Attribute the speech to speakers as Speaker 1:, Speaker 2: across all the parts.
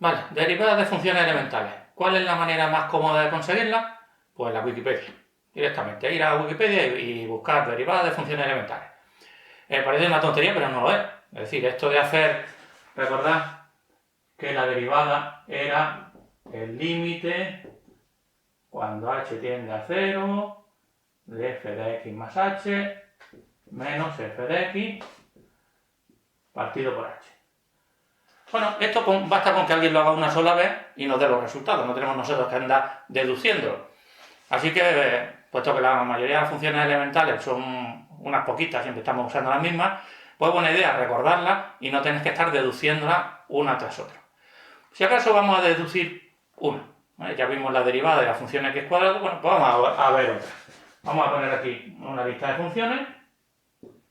Speaker 1: Vale, derivadas de funciones elementales. ¿Cuál es la manera más cómoda de conseguirlas? Pues la Wikipedia. Directamente, ir a Wikipedia y buscar derivadas de funciones elementales. Parece una tontería, pero no lo es. Es decir, esto de hacer, recordad que la derivada era el límite cuando h tiende a 0 de f de x más h menos f de x partido por h. Bueno, esto basta con que alguien lo haga una sola vez y nos dé los resultados. No tenemos nosotros que andar deduciéndolo. Así que, puesto que la mayoría de las funciones elementales son unas poquitas, siempre estamos usando las mismas, pues buena idea recordarlas y no tener que estar deduciéndolas una tras otra. Si acaso vamos a deducir una. Ya vimos la derivada de la función x cuadrado, bueno, pues vamos a ver otra. Vamos a poner aquí una lista de funciones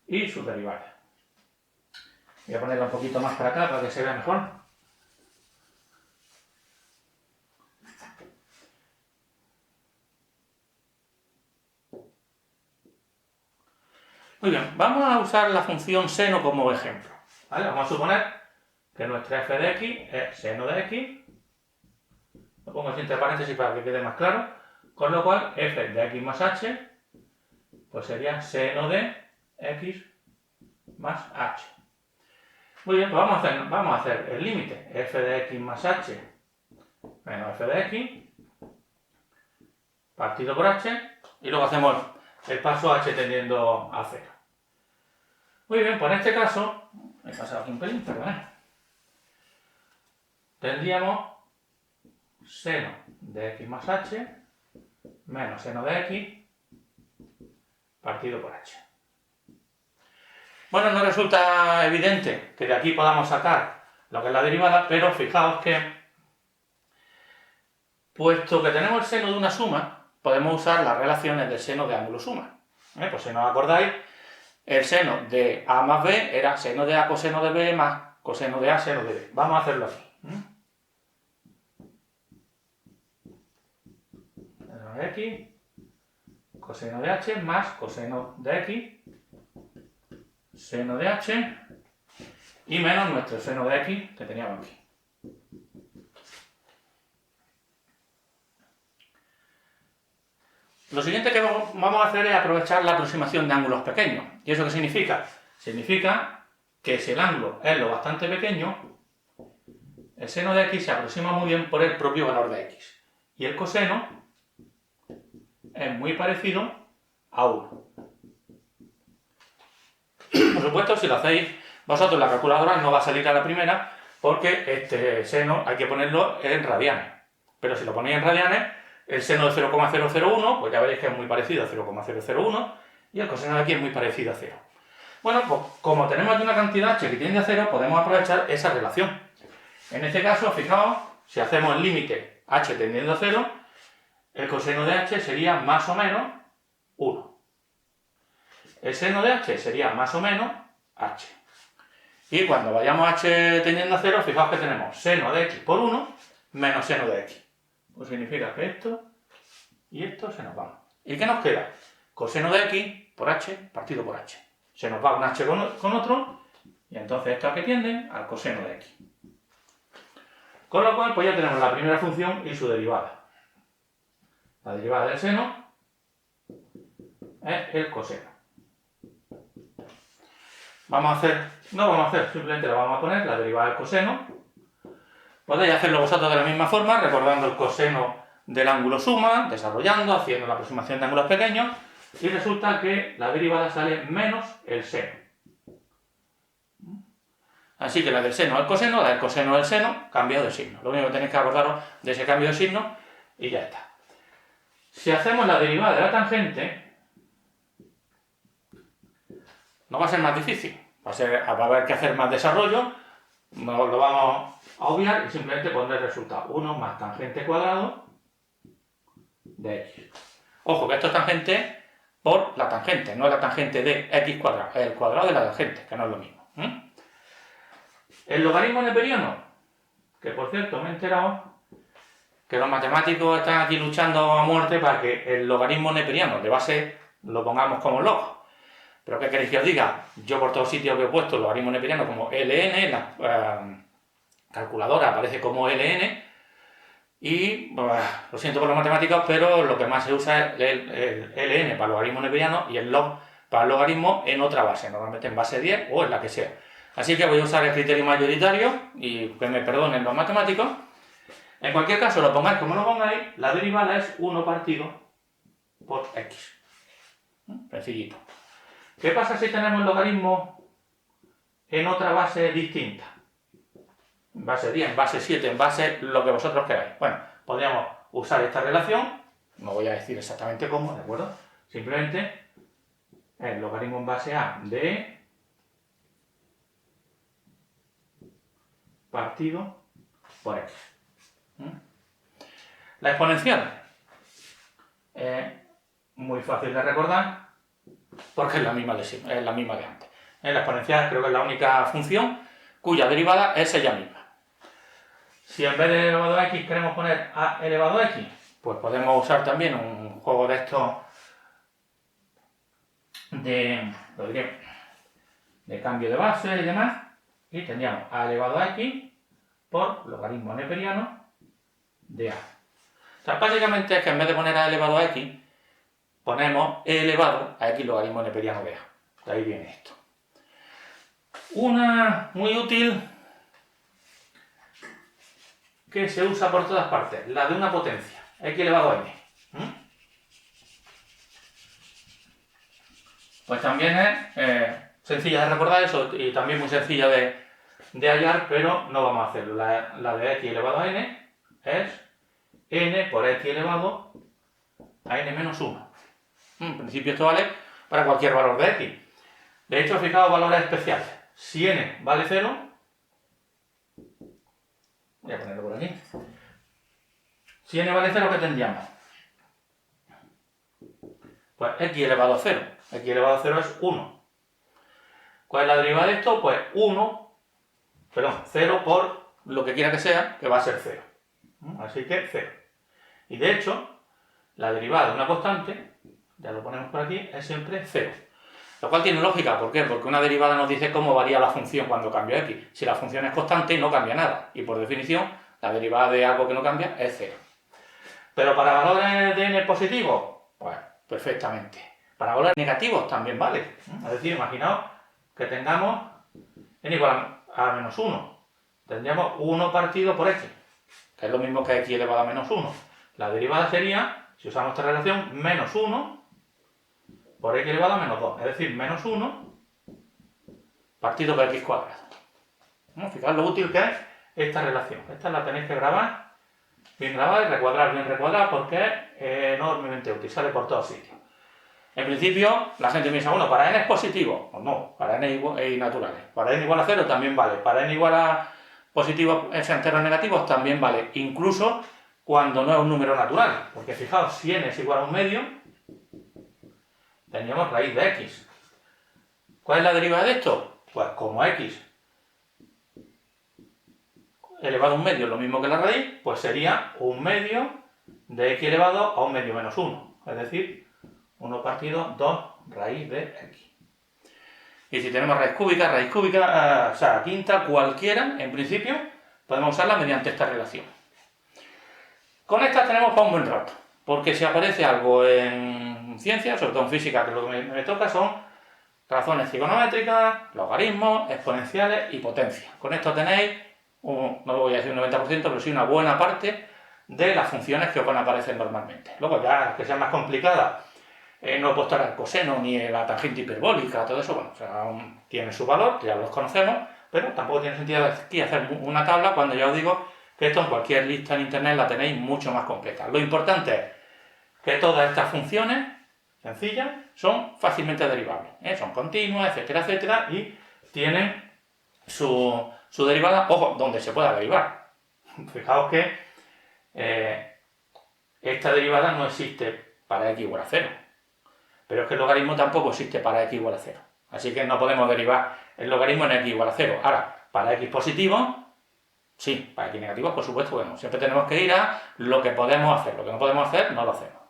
Speaker 1: y sus derivadas. Voy a ponerla un poquito más para acá para que se vea mejor. Muy bien, vamos a usar la función seno como ejemplo. ¿Vale? Vamos a suponer que nuestra f de x es seno de x. Lo pongo así entre paréntesis para que quede más claro. Con lo cual, f de x más h pues sería seno de x más h. Muy bien, pues vamos a hacer el límite f de x más h menos f de x partido por h y luego hacemos el paso h tendiendo a 0. Muy bien, pues en este caso, he pasado aquí un pelín, perdón. Tendríamos seno de x más h menos seno de x partido por h. Bueno, no resulta evidente que de aquí podamos sacar lo que es la derivada, pero fijaos que, puesto que tenemos el seno de una suma, podemos usar las relaciones del seno de ángulo suma. Pues si no os acordáis, el seno de a más b era seno de a coseno de b más coseno de a seno de b. Vamos a hacerlo aquí. Seno de x, coseno de h más coseno de x, seno de h y menos nuestro seno de x que teníamos aquí. Lo siguiente que vamos a hacer es aprovechar la aproximación de ángulos pequeños. ¿Y eso qué significa? Significa que si el ángulo es lo bastante pequeño, el seno de x se aproxima muy bien por el propio valor de x. Y el coseno es muy parecido a 1. Por supuesto, si lo hacéis vosotros en la calculadora no va a salir a la primera porque este seno hay que ponerlo en radianes. Pero si lo ponéis en radianes, el seno de 0,001, pues ya veréis que es muy parecido a 0,001 y el coseno de aquí es muy parecido a 0. Bueno, pues como tenemos aquí una cantidad h que tiende a 0, podemos aprovechar esa relación. En este caso, fijaos, si hacemos el límite h tendiendo a 0, el coseno de h sería más o menos 1. El seno de h sería más o menos h. Y cuando vayamos a h tendiendo a 0, fijaos que tenemos seno de x por 1 menos seno de x. Pues significa que esto y esto se nos van. ¿Y qué nos queda? Coseno de x por h partido por h. Se nos va un h con otro y entonces esto a que tiende al coseno de x. Con lo cual, pues ya tenemos la primera función y su derivada. La derivada del seno es el coseno. Simplemente le vamos a poner la derivada del coseno. Podéis hacerlo vosotros de la misma forma, recordando el coseno del ángulo suma, desarrollando, haciendo la aproximación de ángulos pequeños, y resulta que la derivada sale menos el seno. Así que la del seno al coseno, la del coseno al seno, cambio de signo. Lo único que tenéis que acordaros de ese cambio de signo y ya está. Si hacemos la derivada de la tangente, no va a ser más difícil. Va a haber que hacer más desarrollo, no lo vamos a obviar y simplemente pondré el resultado. 1 más tangente cuadrado de x. Ojo, que esto es tangente por la tangente, no es la tangente de x cuadrado, es el cuadrado de la tangente, que no es lo mismo. El logaritmo neperiano, que por cierto me he enterado que los matemáticos están aquí luchando a muerte para que el logaritmo neperiano de base lo pongamos como log. ¿Pero qué queréis que os diga? Yo por todos sitios que he puesto el logaritmo neperiano como ln, calculadora aparece como ln, y lo siento por los matemáticos, pero lo que más se usa es el ln para logaritmo neperiano y el log para el logaritmo en otra base, normalmente en base 10 o en la que sea. Así que voy a usar el criterio mayoritario, y que me perdonen los matemáticos. En cualquier caso, lo pongáis como lo pongáis, la derivada es 1 partido por x. Sencillito. ¿Qué pasa si tenemos el logaritmo en otra base distinta? En base 10, en base 7, en base lo que vosotros queráis. Bueno, podríamos usar esta relación, no voy a decir exactamente cómo, ¿de acuerdo? Simplemente el logaritmo en base a de partido por x. La exponencial es muy fácil de recordar porque es la misma de antes. La exponencial creo que es la única función cuya derivada es ella misma. Si en vez de elevado a x queremos poner a elevado a x, pues podemos usar también un juego de estos de cambio de base y demás, y tendríamos a elevado a x por logaritmo neperiano de a. O sea, básicamente es que en vez de poner a elevado a x, ponemos e elevado a x logaritmo neperiano de a. De ahí viene esto. Una muy útil que se usa por todas partes, la de una potencia, x elevado a n. Pues también es sencilla de recordar eso y también muy sencilla de hallar, pero no vamos a hacerlo. La de x elevado a n es n por x elevado a n menos 1. En principio esto vale para cualquier valor de x. De hecho, fijaos valores especiales. Si n vale 0, voy a ponerlo por aquí. Si n vale 0, ¿qué tendríamos? Pues x elevado a 0. X elevado a 0 es 1. ¿Cuál es la derivada de esto? Pues 0 por lo que quiera que sea, que va a ser 0. Así que 0. Y de hecho, la derivada de una constante, ya lo ponemos por aquí, es siempre 0. Lo cual tiene lógica, ¿por qué? Porque una derivada nos dice cómo varía la función cuando cambia x. Si la función es constante, no cambia nada. Y por definición, la derivada de algo que no cambia es 0. Pero para valores de n positivos, pues perfectamente. Para valores negativos también vale. Es decir, imaginaos que tengamos n igual a menos 1. Tendríamos 1 partido por x, que es lo mismo que x elevado a menos 1. La derivada sería, si usamos esta relación, menos 1 por x elevado a menos 2. Es decir, menos 1 partido por x cuadrado. Fijaos lo útil que es esta relación. Esta la tenéis que grabar, bien grabada, y recuadrar bien recuadrada, porque es enormemente útil, sale por todos sitios. En principio, la gente piensa, bueno, para n es positivo. Pues no, para n y naturales. Para n igual a 0 también vale. Para n igual a positivos enteros negativos también vale. Incluso cuando no es un número natural. Porque fijaos, si n es igual a un medio, tendríamos raíz de x. ¿Cuál es la derivada de esto? Pues como x elevado a un medio es lo mismo que la raíz, pues sería un medio de x elevado a un medio menos 1. Es decir, 1 partido 2 raíz de x. Y si tenemos raíz cúbica, o sea, quinta, cualquiera, en principio, podemos usarla mediante esta relación. Con estas tenemos para un buen rato, porque si aparece algo en ciencia, sobre todo en física, que es lo que me toca, son razones trigonométricas, logaritmos, exponenciales y potencia. Con esto tenéis, no voy a decir un 90%, pero sí una buena parte de las funciones que os van a aparecer normalmente. Luego ya las que sean más complicadas, no he puesto el coseno ni la tangente hiperbólica, todo eso, bueno, o sea, tiene su valor, ya los conocemos, pero tampoco tiene sentido aquí hacer una tabla cuando ya os digo que esto en cualquier lista en internet la tenéis mucho más completa. Lo importante es que todas estas funciones sencillas son fácilmente derivables, son continuas, etcétera, etcétera, y tienen su derivada, ojo, donde se pueda derivar. Fijaos que esta derivada no existe para x igual a 0. Pero es que el logaritmo tampoco existe para x igual a 0. Así que no podemos derivar el logaritmo en x igual a 0. Ahora, para x positivo, sí. Para x negativo, por supuesto que no. Siempre tenemos que ir a lo que podemos hacer. Lo que no podemos hacer, no lo hacemos.